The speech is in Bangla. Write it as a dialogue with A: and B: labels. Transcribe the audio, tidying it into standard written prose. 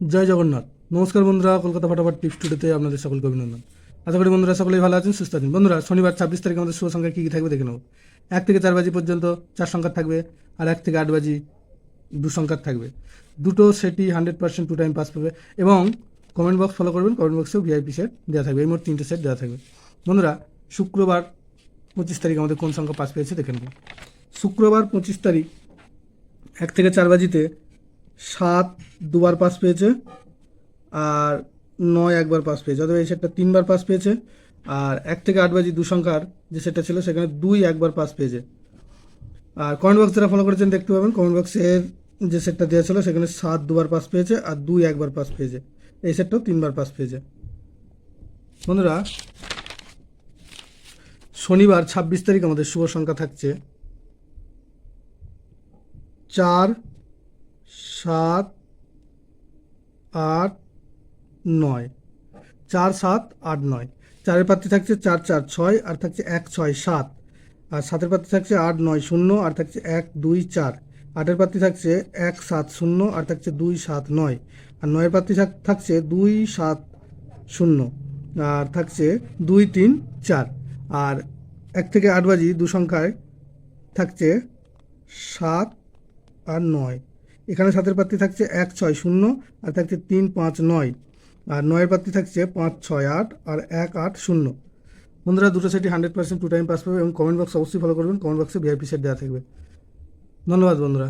A: জয় জগন্নাথ। নমস্কার বন্ধুরা, কলকাতা ফটাফট টিপস টুডেতে আপনাদের সকলকে অভিনন্দন। আশা করি বন্ধুরা সকলেই ভালো আছেন, সুস্থ আছেন। বন্ধুরা, শনিবার 26 তারিখ আমাদের শুভ সংখ্যা কী কী থাকবে দেখে নেব। 1 থেকে 4 বাজি পর্যন্ত 4 সংখ্যার থাকবে, আর 1 থেকে 8 বাজি 2 সংখ্যার থাকবে। দুটো সেটই 100% 2 টাইম পাস পাবে। এবং কমেন্ট বক্স ফলো করবেন, কমেন্ট বক্সেও ভিআইপি সেট দেওয়া থাকবে। এই মোট 3টে সেট দেওয়া থাকবে। বন্ধুরা, শুক্রবার 25 তারিখ আমাদের কোন সংখ্যা পাস পেয়েছে দেখে নেব। শুক্রবার 25 তারিখ 1 থেকে 4 বাজিতে 7 দুবার পাস পেয়েছে, আর 9 একবার পাস পেয়েছে, অথবা এই সেটটা 3বার পাস পেয়েছে। আর 1 থেকে 8 বাজি 2 সংখ্যার যে সেটটা ছিল সেখানে 2 একবার পাস পেয়েছে। আর কমেন্ট বক্স যারা ফলো করেছেন দেখতে পাবেন, কমেন্ট বক্সের যে সেটটা দেওয়া ছিল সেখানে 7 দুবার পাস পেয়েছে, আর 2 একবার পাস পেয়েছে। এই সেটটাও 3বার পাস পেয়েছে। বন্ধুরা, শনিবার 26 তারিখ আমাদের শুভ সংখ্যা থাকছে 4, 7, 8, 9। 4, 7, 8, 9। 4-এর প্রার্থী থাকছে 4, 4, 6, আর থাকছে 1, 6, 7। আর 7-এর প্রার্থী থাকছে 8, 9, 0, আর থাকছে 1, 2, 4। 8-এর প্রার্থী থাকছে 1, 7, 0, আর থাকছে 2, 7, 9। আর 9-এর প্রার্থী থাকছে 2, 7, 0, আর থাকছে 2, 3, 4। আর 1 থেকে 8 বাজি 2 সংখ্যায় থাকছে 7 আর 9। এখানে 7-এর প্রার্থী থাকছে 1, 6, 0, আর থাকছে 3, 5, 9। আর 9-এর প্রার্থী থাকছে 5, 6, 8, আর 1, 8, 0। বন্ধুরা, দুটো সেটই 100% 2 টাইম পাস পাবে। এবং কমেন্ট বক্স অবশ্যই ফলো করবেন, কমেন্ট বক্সে ভিআইপি সেট দেওয়া থাকবে। ধন্যবাদ বন্ধুরা।